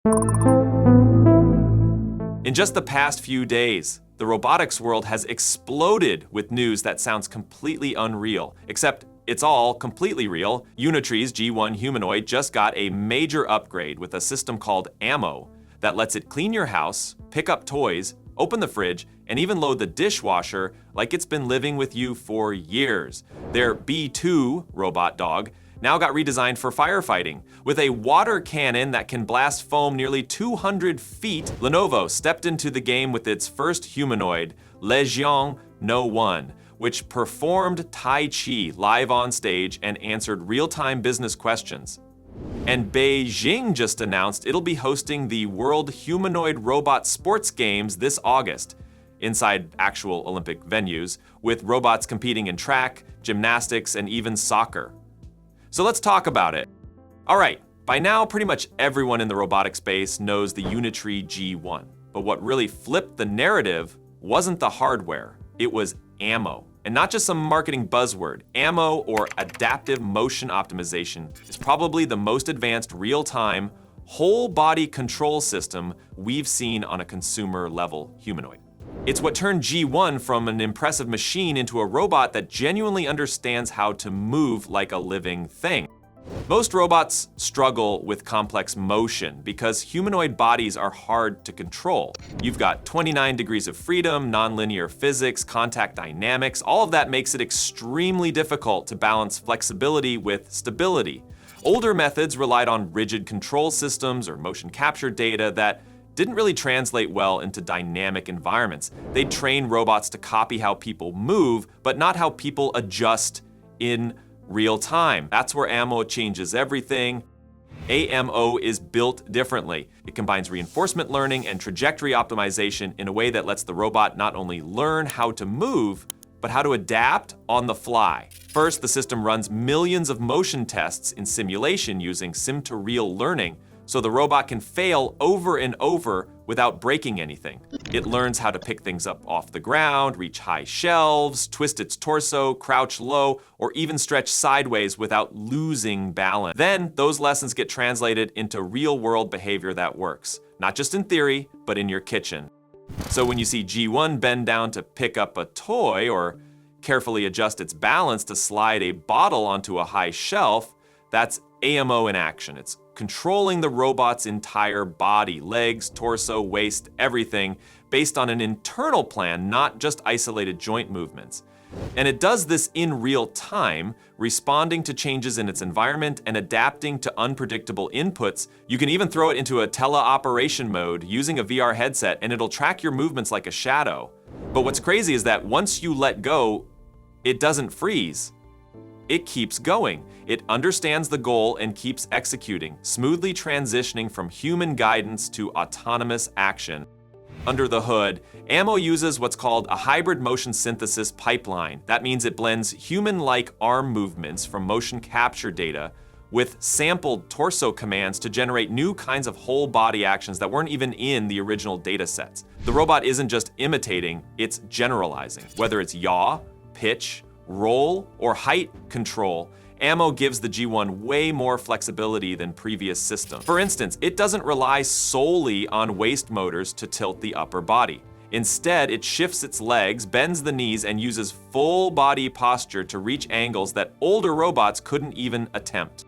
In just the past few days, the robotics world has exploded with news that sounds completely unreal, except it's all completely real. Unitree's G1 Humanoid just got a major upgrade with a system called Ammo that lets it clean your house, pick up toys, open the fridge, and even load the dishwasher like it's been living with you for years. Their B2 robot dog now got redesigned for firefighting. With a water cannon that can blast foam nearly 200 feet, Lenovo stepped into the game with its first humanoid, Legion No. 1, which performed Tai Chi live on stage and answered real-time business questions. And Beijing just announced it'll be hosting the World Humanoid Robot Sports Games this August, inside actual Olympic venues, with robots competing in track, gymnastics, and even soccer. So let's talk about it. All right, by now pretty much everyone in the robotic space knows the Unitree G1. But what really flipped the narrative wasn't the hardware, it was ammo. And not just some marketing buzzword. Ammo, or adaptive motion optimization, is probably the most advanced real-time, whole-body control system we've seen on a consumer-level humanoid. It's what turned G1 from an impressive machine into a robot that genuinely understands how to move like a living thing. Most robots struggle with complex motion because humanoid bodies are hard to control. You've got 29 degrees of freedom, nonlinear physics, contact dynamics. All of that makes it extremely difficult to balance flexibility with stability. Older methods relied on rigid control systems or motion capture data that didn't really translate well into dynamic environments. They'd train robots to copy how people move, but not how people adjust in real time. That's where Ammo changes everything. AMO is built differently. It combines reinforcement learning and trajectory optimization in a way that lets the robot not only learn how to move, but how to adapt on the fly. First, the system runs millions of motion tests in simulation using sim-to-real learning, so the robot can fail over and over without breaking anything. It learns how to pick things up off the ground, reach high shelves, twist its torso, crouch low, or even stretch sideways without losing balance. Then those lessons get translated into real-world behavior that works, not just in theory, but in your kitchen. So when you see G1 bend down to pick up a toy or carefully adjust its balance to slide a bottle onto a high shelf, that's AMO in action. It's controlling the robot's entire body, legs, torso, waist, everything, based on an internal plan, not just isolated joint movements. And it does this in real time, responding to changes in its environment and adapting to unpredictable inputs. You can even throw it into a teleoperation mode using a VR headset, and it'll track your movements like a shadow. But what's crazy is that once you let go, it doesn't freeze. It keeps going. It understands the goal and keeps executing, smoothly transitioning from human guidance to autonomous action. Under the hood, Ammo uses what's called a hybrid motion synthesis pipeline. That means it blends human-like arm movements from motion capture data with sampled torso commands to generate new kinds of whole body actions that weren't even in the original data sets. The robot isn't just imitating, it's generalizing. Whether it's yaw, pitch, roll, or height control, Ammo gives the G1 way more flexibility than previous systems. For instance, it doesn't rely solely on waist motors to tilt the upper body. Instead, it shifts its legs, bends the knees, and uses full body posture to reach angles that older robots couldn't even attempt.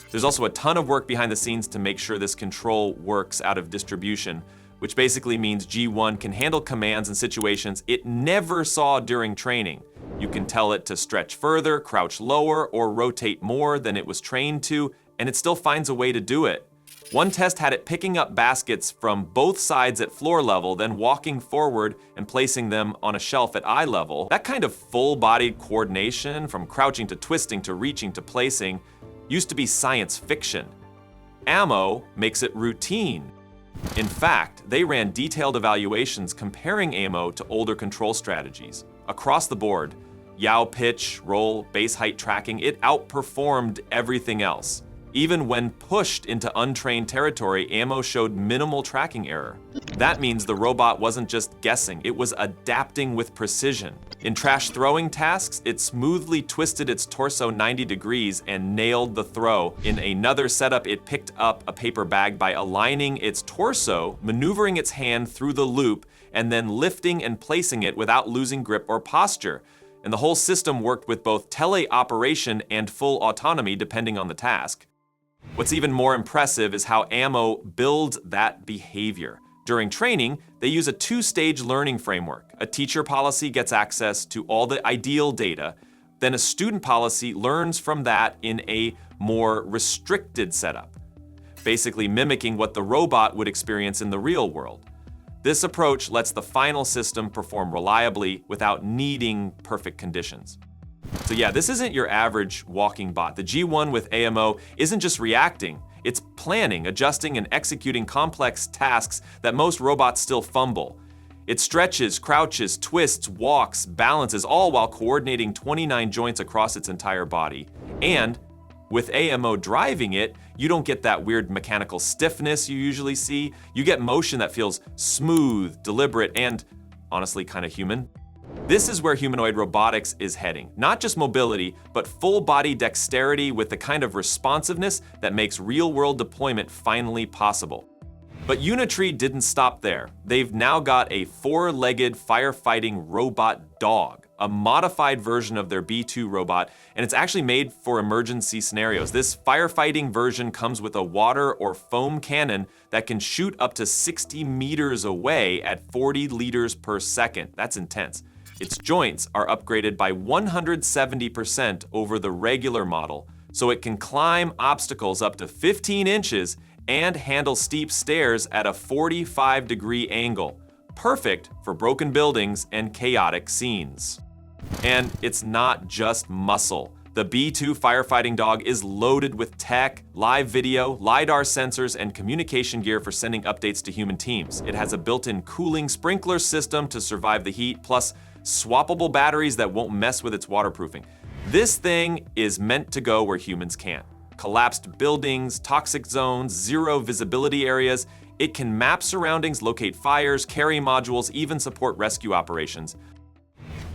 There's also a ton of work behind the scenes to make sure this control works out of distribution, which basically means G1 can handle commands in situations it never saw during training. You can tell it to stretch further, crouch lower, or rotate more than it was trained to, and it still finds a way to do it. One test had it picking up baskets from both sides at floor level, then walking forward and placing them on a shelf at eye level. That kind of full-bodied coordination, from crouching to twisting to reaching to placing, used to be science fiction. Ammo makes it routine. In fact, they ran detailed evaluations comparing Ammo to older control strategies. Across the board, yaw pitch, roll, base height tracking, it outperformed everything else. Even when pushed into untrained territory, AMO showed minimal tracking error. That means the robot wasn't just guessing, it was adapting with precision. In trash throwing tasks, it smoothly twisted its torso 90 degrees and nailed the throw. In another setup, it picked up a paper bag by aligning its torso, maneuvering its hand through the loop, and then lifting and placing it without losing grip or posture. And the whole system worked with both teleoperation and full autonomy depending on the task. What's even more impressive is how AMO builds that behavior. During training, they use a two-stage learning framework. A teacher policy gets access to all the ideal data, then a student policy learns from that in a more restricted setup, basically mimicking what the robot would experience in the real world. This approach lets the final system perform reliably without needing perfect conditions. So yeah, this isn't your average walking bot. The G1 with AMO isn't just reacting, it's planning, adjusting, and executing complex tasks that most robots still fumble. It stretches, crouches, twists, walks, balances, all while coordinating 29 joints across its entire body. And with AMO driving it, you don't get that weird mechanical stiffness you usually see. You get motion that feels smooth, deliberate, and honestly kind of human. This is where humanoid robotics is heading. Not just mobility, but full body dexterity with the kind of responsiveness that makes real-world deployment finally possible. But Unitree didn't stop there. They've now got a four-legged firefighting robot dog, a modified version of their B2 robot, and it's actually made for emergency scenarios. This firefighting version comes with a water or foam cannon that can shoot up to 60 meters away at 40 liters per second. That's intense. Its joints are upgraded by 170% over the regular model, so it can climb obstacles up to 15 inches and handle steep stairs at a 45-degree angle. Perfect for broken buildings and chaotic scenes. And it's not just muscle. The B2 Firefighting Dog is loaded with tech, live video, LiDAR sensors, and communication gear for sending updates to human teams. It has a built-in cooling sprinkler system to survive the heat, plus swappable batteries that won't mess with its waterproofing. This thing is meant to go where humans can't. Collapsed buildings, toxic zones, zero visibility areas. It can map surroundings, locate fires, carry modules, even support rescue operations.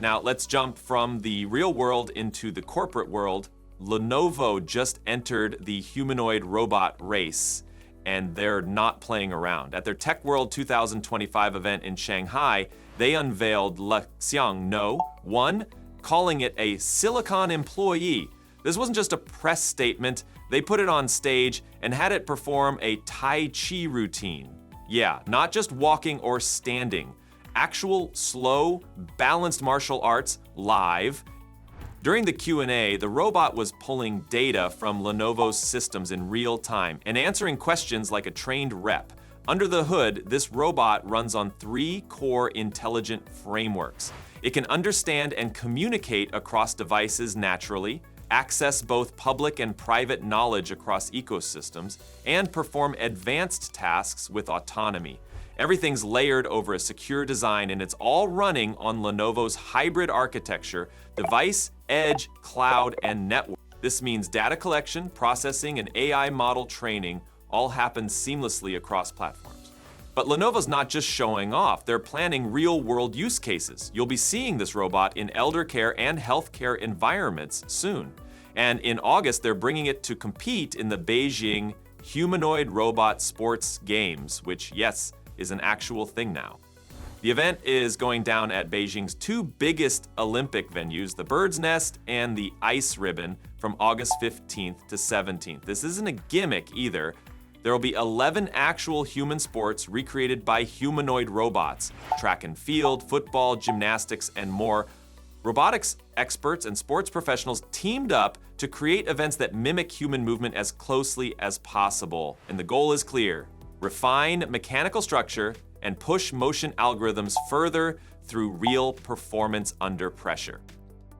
Now let's jump from the real world into the corporate world. Lenovo just entered the humanoid robot race, and they're not playing around. At their Tech World 2025 event in Shanghai, they unveiled Lexiang No 1, calling it a Silicon employee. This wasn't just a press statement, they put it on stage and had it perform a Tai Chi routine. Yeah, not just walking or standing, actual slow, balanced martial arts live. During the Q&A, the robot was pulling data from Lenovo's systems in real time and answering questions like a trained rep. Under the hood, this robot runs on 3 core intelligent frameworks. It can understand and communicate across devices naturally, access both public and private knowledge across ecosystems, and perform advanced tasks with autonomy. Everything's layered over a secure design, and it's all running on Lenovo's hybrid architecture, device, edge, cloud, and network. This means data collection, processing, and AI model training all happen seamlessly across platforms. But Lenovo's not just showing off, they're planning real-world use cases. You'll be seeing this robot in elder care and healthcare environments soon. And in August, they're bringing it to compete in the Beijing Humanoid Robot Sports Games, which, yes, is an actual thing now. The event is going down at Beijing's 2 biggest Olympic venues, the Bird's Nest and the Ice Ribbon, from August 15th to 17th. This isn't a gimmick either. There will be 11 actual human sports recreated by humanoid robots: track and field, football, gymnastics, and more. Robotics experts and sports professionals teamed up to create events that mimic human movement as closely as possible. And the goal is clear: refine mechanical structure and push motion algorithms further through real performance under pressure.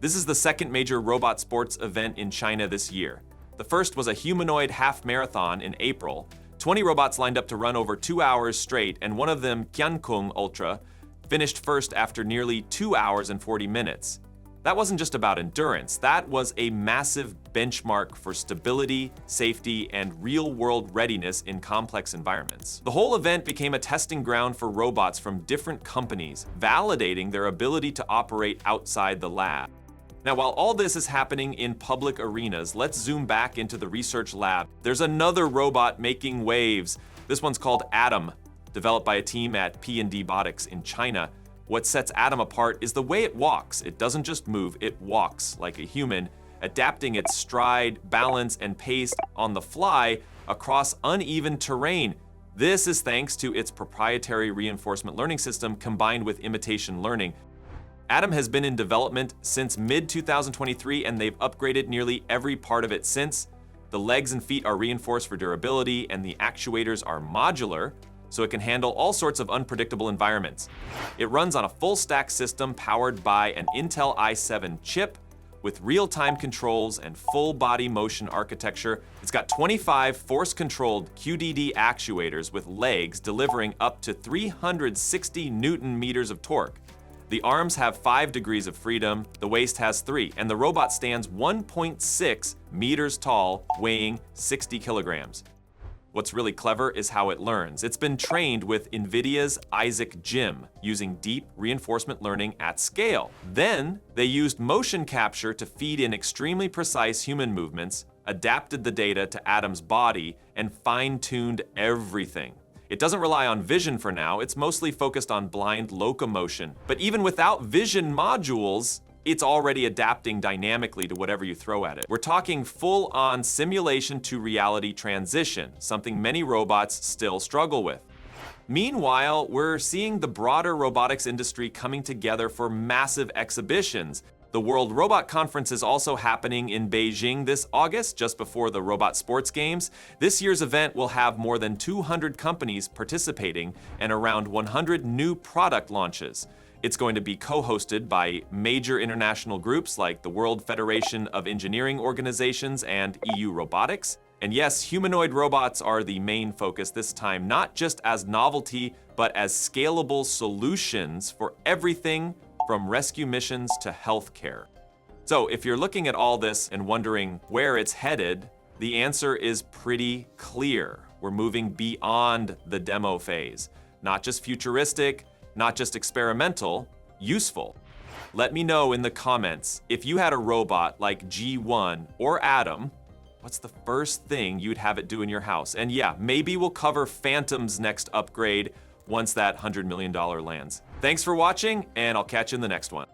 This is the second major robot sports event in China this year. The first was a humanoid half marathon in April. 20 robots lined up to run over 2 hours straight, and one of them, Qiankong Ultra, finished first after nearly 2 hours and 40 minutes. That wasn't just about endurance, that was a massive benchmark for stability, safety, and real-world readiness in complex environments. The whole event became a testing ground for robots from different companies, validating their ability to operate outside the lab. Now, while all this is happening in public arenas, let's zoom back into the research lab. There's another robot making waves. This one's called Atom, developed by a team at PND Robotics in China. What sets Atom apart is the way it walks. It doesn't just move, it walks like a human, adapting its stride, balance, and pace on the fly across uneven terrain. This is thanks to its proprietary reinforcement learning system combined with imitation learning. Atom has been in development since mid-2023, and they've upgraded nearly every part of it since. The legs and feet are reinforced for durability, and the actuators are modular, so it can handle all sorts of unpredictable environments. It runs on a full-stack system powered by an Intel i7 chip with real-time controls and full-body motion architecture. It's got 25 force-controlled QDD actuators with legs delivering up to 360 Newton meters of torque. The arms have 5 degrees of freedom, the waist has 3, and the robot stands 1.6 meters tall, weighing 60 kilograms. What's really clever is how it learns. It's been trained with NVIDIA's Isaac Gym, using deep reinforcement learning at scale. Then, they used motion capture to feed in extremely precise human movements, adapted the data to Atom's body, and fine-tuned everything. It doesn't rely on vision for now, it's mostly focused on blind locomotion. But even without vision modules, it's already adapting dynamically to whatever you throw at it. We're talking full-on simulation to reality transition, something many robots still struggle with. Meanwhile, we're seeing the broader robotics industry coming together for massive exhibitions. The World Robot Conference is also happening in Beijing this August, just before the Robot Sports Games. This year's event will have more than 200 companies participating and around 100 new product launches. It's going to be co-hosted by major international groups like the World Federation of Engineering Organizations and EU Robotics. And yes, humanoid robots are the main focus this time, not just as novelty, but as scalable solutions for everything from rescue missions to healthcare. So if you're looking at all this and wondering where it's headed, the answer is pretty clear. We're moving beyond the demo phase. Not just futuristic, not just experimental, useful. Let me know in the comments, if you had a robot like G1 or Atom, what's the first thing you'd have it do in your house? And yeah, maybe we'll cover Phantom's next upgrade once that $100 million lands. Thanks for watching, and I'll catch you in the next one.